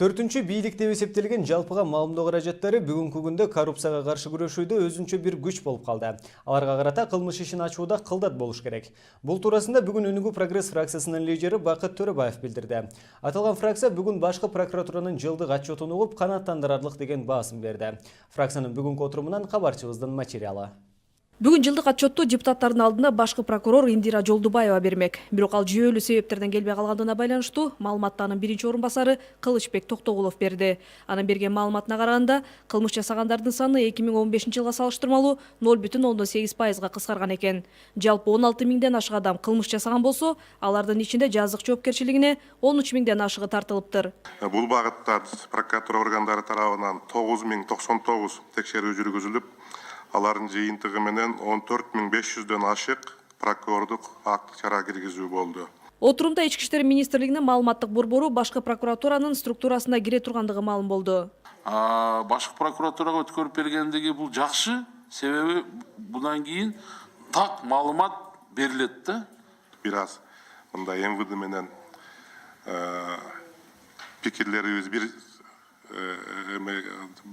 4-чү бийлик деп эсептелген жалпыга маалымдоо каражаттары бүгүнкү күндө коррупцияга каршы күрөшүүдө өзүнчө бир күч болуп калды. Аларга карата кылмыш ишин ачууда кылдат болуш керек. Бул туурасында бүгүн Өнүгүү Прогресс фракциясынын лидери Бакыт Төрөбаев билдирди. Аталган фракция бүгүн башкы прокуратуранын жылдык отчетун угуп канааттандырарлык деген баасым берди. Фракциянын бүгүнкү отурумунан кабарчыбыздын материалы. Бүгүн жылдык отчетту депутаттардын алдына башкы прокурор Индира Жолдубаева бермек. Бирок ал жүйөлүү себептерден келбей калгандыгына байланыштуу маалыматты анын биринчи орун басары Кылычбек Токтогулов берди. Анын берген маалыматына караганда, кылмыш жасагандардын саны 2015 жылга салыштырмалуу 0,8%га кыскарган экен. Жалпы 16 миңден ашык адам кылмыш жасаган болсо, алардын ичинде жазык жоопкерчилигине 13 миңден ашыгы тартылыптыр. Бул багытта прокуратура органдары тарабынан 9099 текшерүү жүргүзүлүп, алардын жыйынтыгы менен 14500дөн ашык прокурордук акт чара киргизүү болду. Отурумда Ички иштер министрлигинин маалыматтык борбору башкы прокуратуранын структурасына кире тургандыгы маалым болду. Башкы прокуратурага өткөрүп бергендиги бул жакшы, себеби bundan кийин так маалымат берилет да. Бир аз мындай МВД менен пикирлерибиз бир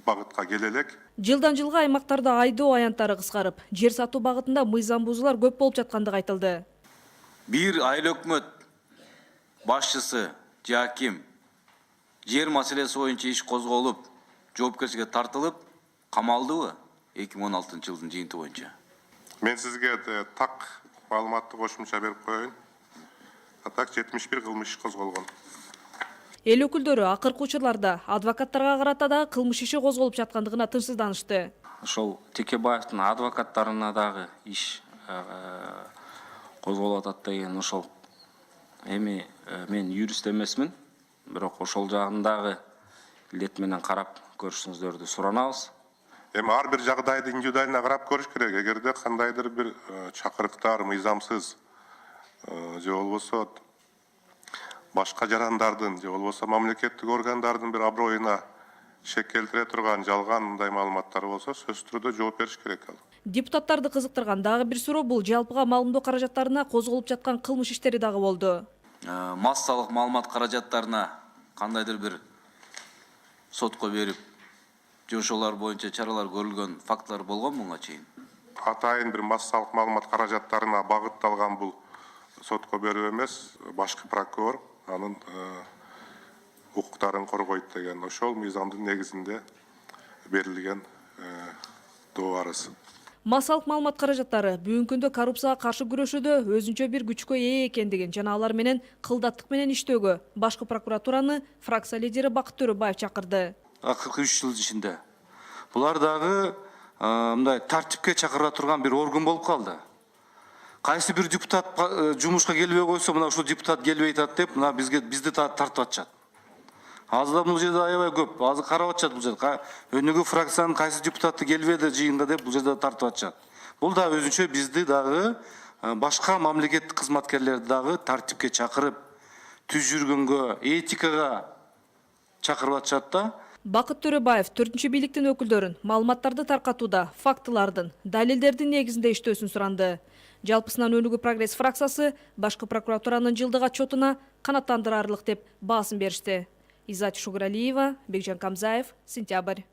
багытка келе элек. Жылдан жылга аймактарда айдоо аянттары кыскарып, жер сатуу багытында мыйзам бузуулар көп болуп жаткандыгы айтылды. Бир айыл өкмөт башчысы же аким жер маселеси боюнча иш козголуп, жоопкерчиликке тартылып, камалдыбы 2016 жылдын жыйынты боюнча? Мен сизге так маалыматты кошумча берип коеюн. Так 71 кылмыш козголгон. Эл өкүлдөрү акыркы учурларда адвокаттарга карата да кылмыш иши козголуп жаткандыгына тынчсызданышты. Ошол Текебаевдин адвокаттарына дагы иш козголуп атат деген ошол эми мен юрист эмесмин, бирок ошол жагындагы илет менен карап көрүшүңүздөрдү суранабыз. Эми ар бир жагдайды индивидуально карап көрүш керек. Эгерде кандайдыр бир чакырыктар мыйзамсыз же болбосо башка жарандардын же болбосо мамлекеттик органдардын бир аброюна шек келтире турган жалган мындай маалыматтар болсо, сөзсүз түрдө жооп бериш керек ал. Депутаттарды кызыктырган дагы бир суроо бул жалпыга маалымдоо каражаттарына козголуп жаткан кылмыш иштери дагы болду. Массалык маалымат каражаттарына кандайдыр бир сотко берип, же ошолор боюнча чаралар көрүлгөн фактылар болгон муга чейин? Атайын бир массалык маалымат каражаттарына багытталган бул сотко берүү эмес, башкы прокурор анын укуктарын коргойт деген ошол мыйзамдын негизинде берилген доо арыз. Массалык маалымат каражаттары бүгүнкү күндө коррупцияга каршы күрөшүүдө өзүнчө бир күчкө ээ экендигин жана алар менен кылдаттык менен иштөөгө башкы прокуратураны фракция лидери Бакыт Төрөбаев чакырды. Акыркы 3 жыл ичинде булар дагы мындай тартипке чакыра турган бир орган болуп калды. Кайсы бир депутат жумушка келбей койсо, мына ушул депутат келбей атат деп, мына бизди тартып атышат. Азыр да бул жерде аябай көп, азыр карап атышат бул жерде. Өнүгүү фракциянын кайсы депутаты келбеди жыйында деп бул жерде тартып атышат. Бул да өзүнчө бизди дагы башка мамлекеттик кызматкерлерди дагы тартипке чакырып, түз жүргөнгө, этикага чакырып атышат да. Бакыт Төрөбаев 4-чү бийликтин өкүлдөрүн маалыматтарды таркатууда фактылардын, далилдердин негизинде иштөөсүн суранды. Жалпысынан Өнүгүү Прогресс фракциясы башкы прокуратуранын жылдык отчетуна канааттандырарлык деп баасын беришти. Изат Шугралиева, Бекжан Камзаев, Сентябрь.